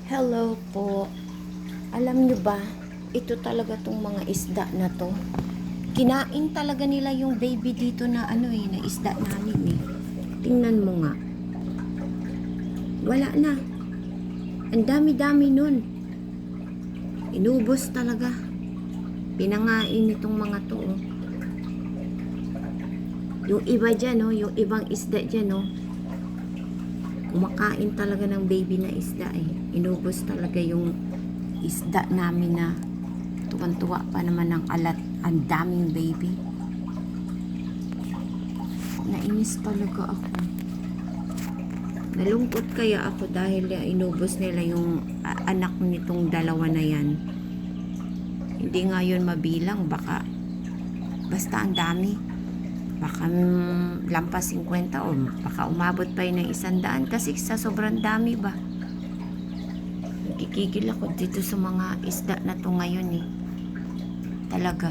Hello po. Alam nyo ba, ito talaga tong mga isda na to. Kinain talaga nila yung baby dito na na isda namin eh. Tingnan mo nga. Wala na. Ang dami-dami nun. Inubos talaga. Pinangain itong mga to oh. Yung iba dyan oh, yung ibang isda dyan oh. Kumakain talaga ng baby na isda eh. Inubos talaga yung isda namin na tuwan-tuwa pa naman ng alat. Ang daming baby. Nainis talaga ako. Nalungkot kaya ako dahil inubos nila yung anak nitong dalawa na yan. Hindi nga yun mabilang. Basta ang dami. Baka lampas 50 o baka umabot pa yun ng 100 kasi sa sobrang dami ba. Nagkikigil ako dito sa mga isda na to ngayon eh. Talaga.